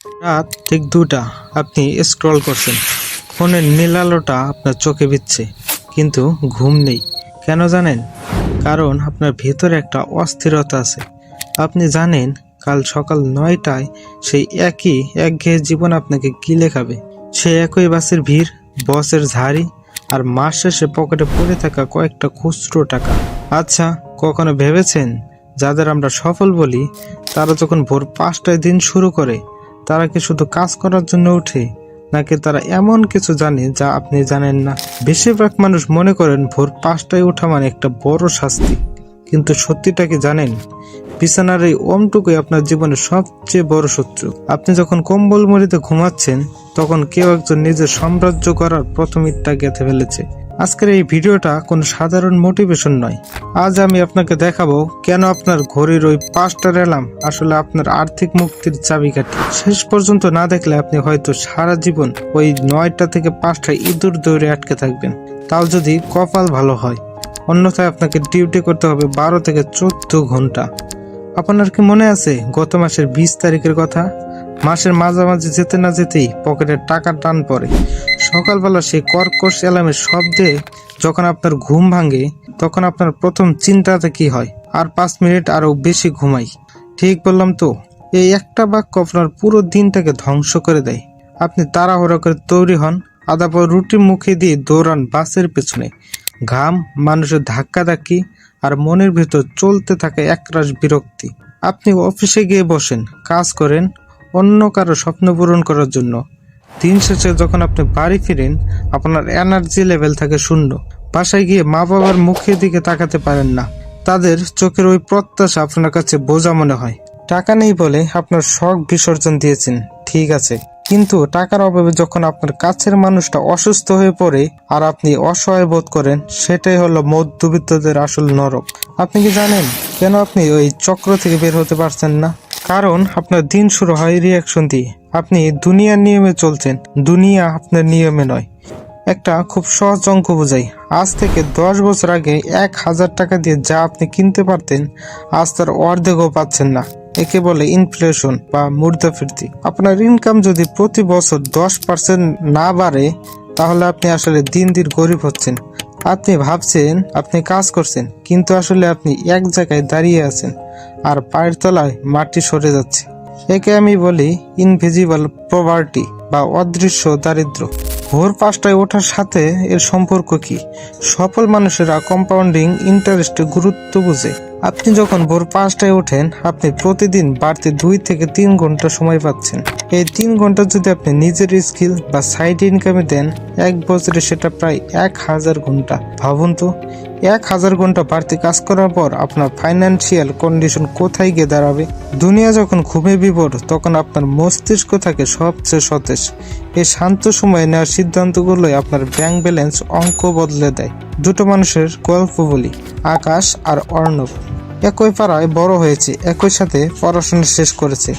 রাত ঠিক 2টা। আপনি স্ক্রল করছেন, ফোনের নীল আলোটা আপনার চোখে বিচ্ছে, কিন্তু ঘুম নেই। কেন জানেন? কারণ আপনার ভেতরে একটা অস্থিরতা আছে। আপনি জানেন কাল সকাল 9টায় সেই একই একঘেয়ে জীবন আপনাকে গিলে খাবে। সে একই বাসের ভিড়, বসের ঝাড়ি, আর মাস শেষে পকেটে পড়ে থাকা কয়েকটা খুচরো টাকা। আচ্ছা, কখনো ভেবেছেন যাদের আমরা সফল বলি, তারা যখন ভোর 5টায় দিন শুরু করে, তারা কি শুধু কাজ করার জন্য ওঠে, নাকি তারা এমন কিছু জানে যা আপনি জানেন না? বেশিরভাগ মানুষ মনে করেন ভোর 5টায় ওঠা মানে একটা বড় শাস্তি, কিন্তু সত্যিটা কি জানেন? বিছানার এই ওমটুকুই আপনার জীবনের সবচেয়ে বড় শত্রু। আপনি যখন কম্বল মুড়িতে ঘুমাচ্ছেন, তখন কেউ একজন নিজের সাম্রাজ্য করার প্রথম ইটটা গেঁথে ফেলেছে। আজকের এই ভিডিওটা কোনো সাধারণ মোটিভেশন নয়। আজ আমি আপনাকে দেখাবো কেন আপনার ঘড়ির ওই 5টার অ্যালার্ম আসলে আপনার আর্থিক মুক্তির চাবিকাঠি। শেষ পর্যন্ত না দেখলে আপনি হয়তো সারা জীবন ওই 9টা থেকে 5টায় ইঁদুর দৌড়ে আটকে থাকবেন, তাও যদি কপাল ভালো হয়। অন্যথায় আপনাকে ডিউটি করতে হবে 12 থেকে 14 ঘন্টা। আপনার কি মনে আছে গত মাসের 20 তারিখের কথা? মাসের মাঝামাঝি যেতে না যেতেই পকেটের টাকা টান পড়ে। সকালবেলা সেই কর্কশ অ্যালার্মের শব্দে যখন আপনার ঘুম ভাঙে, তখন আপনার প্রথম চিন্তাটা কি হয়? আর 5 মিনিট আরো বেশি ঘুমাই। ঠিক বললাম তো? এই একটা বাক্য আপনার পুরো দিনটাকে ধ্বংস করে দেয়। আপনি তাড়াহুড়ো করে তৈরি হন, আধা পর রুটি মুখে দিয়ে দৌড়ান বাসের পেছনে। ঘাম, মানুষের ধাক্কাধাক্কি, আর মনের ভিতর চলতে থাকে একরাশ বিরক্তি। আপনি অফিসে গিয়ে বসেন, কাজ করেন অন্য কারো স্বপ্ন পূরণ করার জন্য। দিন শেষে যখন আপনি বাড়ি ফিরেন, আপনার এনার্জি লেভেল থাকে শূন্য। বাসায় গিয়ে মা বাবার মুখের দিকে তাকাতে পারেন না। তাদের চোখের ওই প্রত্যাশা আপনার কাছে বোঝা মনে হয়। টাকা নেই বলে আপনার শখ বিসর্জন দিয়েছেন, ঠিক আছে, কিন্তু টাকার অভাবে যখন আপনার কাছের মানুষটা অসুস্থ হয়ে পড়ে আর আপনি অসহায় বোধ করেন, সেটাই হলো মধ্যবিত্তদের আসল নরক। আপনি কি জানেন কেন আপনি ওই চক্র থেকে বের হতে পারছেন না? কারণ আপনার দিন শুরু হয় রিয়াকশন দিয়ে। আপনি দুনিয়ার নিয়মে চলছেন, দুনিয়া আপনার নিয়মে নয়। একটা খুব সহজ অঙ্ক বোঝাই। আজ থেকে 10 বছর আগে 1000 টাকা দিয়ে যা আপনি কিনতে পারতেন, আজ তার অর্ধেকও পাচ্ছেন না। একে বলে ইনফ্লেশন বা মুদ্রাস্ফীতি। আপনার ইনকাম যদি প্রতি বছর 10% না বাড়ে, তাহলে আপনি আসলে দিন দিন গরিব হচ্ছেন। আপনি ভাবছেন আপনি কাজ করছেন, কিন্তু আসলে আপনি এক জায়গায় দাঁড়িয়ে আছেন আর পায়ের তলায় মাটি সরে যাচ্ছে। একে আমি বলি ইনভিজিবল পভার্টি বা অদৃশ্য দারিদ্র্য। ভোর 5টায় ওঠার সাথে এর সম্পর্ক কি? সফল মানুষেরা কম্পাউন্ডিং ইন্টারেস্টের গুরুত্ব বুঝে। আপনি যখন ভোর 5টায় ওঠেন, আপনি প্রতিদিন বাড়তি 2 থেকে 3 ঘন্টা সময় পাচ্ছেন। এই 3 ঘন্টা যদি আপনি নিজের স্কিল বা সাইড ইনকামে দেন, 1 বছরে সেটা প্রায় 1000 ঘন্টা। ভাবুন তো, 1000 ঘন্টা বাড়তি কাজ করার পর আপনার ফাইন্যান্সিয়াল কন্ডিশন কোথায় গিয়ে দাঁড়াবে? দুনিয়া যখন ঘুমে বিভোর, তখন আপনার মস্তিষ্ক থাকে সবচেয়ে সতেজ। এই শান্ত সময়ে নেওয়ার সিদ্ধান্তগুলোই আপনার ব্যাংক ব্যালেন্স অঙ্ক বদলে দেয়। দুটো মানুষের গল্প বলি, আকাশ আর অর্ণব। একই পাড়ায় বড় হয়েছে, একই সাথে পড়াশোনা শেষ করেছে।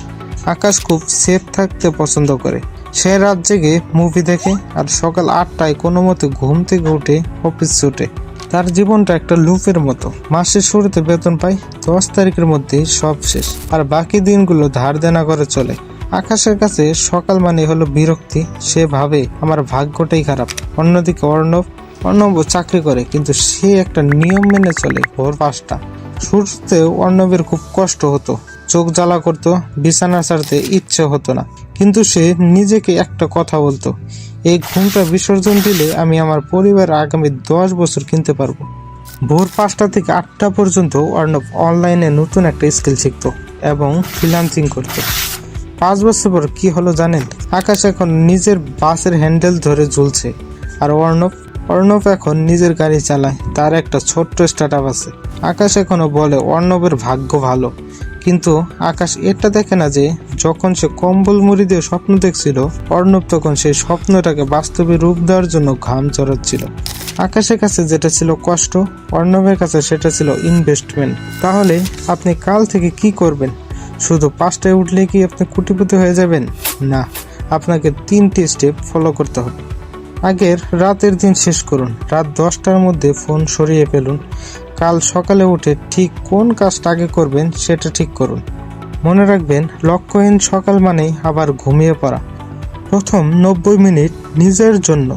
আকাশ খুব সেফ থাকতে পছন্দ করে। সে রাত জেগে মুভি দেখে আর সকাল 8টায় কোনো মতে ঘুম থেকে উঠে অফিস ছুটে। তার জীবনটা একটা লুপের মতো। মাসের শুরুতে বেতন পায়, 10 তারিখের মধ্যেই সব শেষ, আর বাকি দিনগুলো ধার দেনা করে চলে। আকাশের কাছে সকাল মানে হলো বিরক্তি। সে ভাবে আমার ভাগ্যটাই খারাপ। অন্যদিকে অর্ণব চাকরি করে, কিন্তু সে একটা নিয়ম মেনে চলে। ভোর 5টা। শুরুতে অর্ণবের খুব কষ্ট হতো, চোখ জ্বালা করতো, বিছানা ছাড়তে ইচ্ছে হতো না, কিন্তু সে নিজেকে একটা কথা বলতো, এই ঘুমটা বিসর্জন দিলে আমি আমার পরিবারের আগামী 10 বছর কিনতে পারবো। ভোর 5টা থেকে 8টা পর্যন্ত অর্ণব অনলাইনে নতুন একটা স্কিল শিখত এবং ফ্রিল্যান্সিং করত। 5 বছর পর কি হলো জানেন? আকাশ এখন নিজের বাসের হ্যান্ডেল ধরে ঝুলছে, আর অর্ণব এখন নিজের গাড়ি চালায়। তার একটা ছোট্ট স্টার্টআপ আছে। আকাশ এখনো বলে অর্ণবের ভাগ্য ভালো, কিন্তু আকাশ এটা দেখে না যে যখন সে কম্বল মুড়ি দিয়ে স্বপ্ন দেখছিল, অর্ণব তখন সেই স্বপ্নটাকে বাস্তবে রূপ দেওয়ার জন্য ঘাম চড়াচ্ছিল। আকাশের কাছে যেটা ছিল কষ্ট, অর্ণবের কাছে সেটা ছিল ইনভেস্টমেন্ট। তাহলে আপনি কাল থেকে কি করবেন? শুধু 5টায় উঠলে কি আপনি কোটিপতি হয়ে যাবেন? না, আপনাকে 3টি স্টেপ ফলো করতে হবে। আগের রাতের দিন শেষ করুন। রাত 10টার মধ্যে ফোন সরিয়ে ফেলুন। কাল সকালে উঠে ঠিক কোন কাজটা আগে করবেন সেটা ঠিক করুন। মনে রাখবেন, লক্ষ্যহীন সকাল মানেই আবার ঘুমিয়ে পড়া। প্রথম 90 মিনিট নিজের জন্য।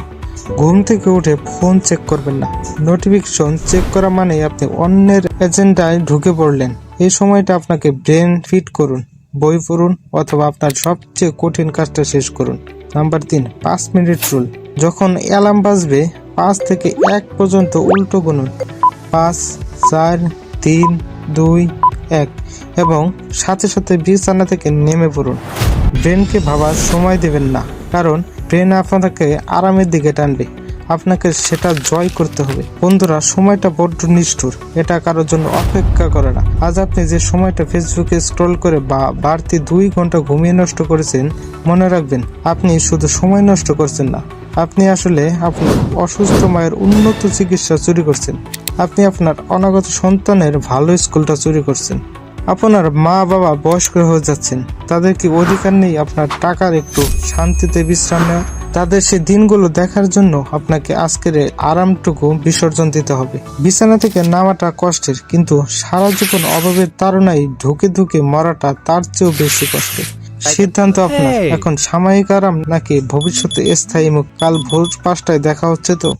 ঘুম থেকে উঠে ফোন চেক করবেন না। নোটিফিকেশন চেক করা মানেই আপনি অন্যের এজেন্ডায় ঢুকে পড়লেন। এই সময়টা আপনাকে ব্রেন ফিট করুন, বই পড়ুন অথবা আপনার সবচেয়ে কঠিন কাজটা শেষ করুন। Number 3, 5 minute rule. যখন অ্যালার্ম বাজবে 5 থেকে 1 পর্যন্ত উল্টো গুনুন। 5, 4, 3, 2, 1 এবং সাথে সাথে বিছানা থেকে নেমে পড়ুন। ব্রেনকে ভাবার সময় দেবেন না, কারণ ব্রেন আপনাকে আরামের দিকে টানবে। আপনাকে সেটা জয় করতে হবে। বন্ধুরা, সময়টা বড্ড নিষ্ঠুর, এটা কারোর জন্য অপেক্ষা করে না। আজ আপনি যে সময়টা ফেসবুকে স্ক্রল করে বা বাড়তি 2 ঘন্টা ঘুমিয়ে নষ্ট করেছেন, মনে রাখবেন আপনি শুধু সময় নষ্ট করছেন না, আপনি আসলে আপনার অসুস্থ মায়ের উন্নত চিকিৎসা চুরি করছেন। আপনি আপনার অনাগত সন্তানের ভালো স্কুলটা চুরি করছেন। আপনার মা বাবা বয়স্ক হয়ে যাচ্ছেন, তাদের কি অধিকার নেই আপনার টাকার একটু শান্তিতে বিশ্রাম নেওয়া? তাদের সেই দিনগুলো দেখার জন্য আপনাকে আজকের এই আরামটুকু বিসর্জন দিতে হবে। বিছানা থেকে নামাটা কষ্টের, কিন্তু সারা জীবন অভাবের তাড়নায় ঢুকে ঢুকে মরাটা তার চেয়েও বেশি কষ্টের। সিদ্ধান্ত আপনার। এখন সাময়িক আরাম নাকি ভবিষ্যতে স্থায়ী মুক্তি। কাল ভোর 5টায় দেখা হচ্ছে তো।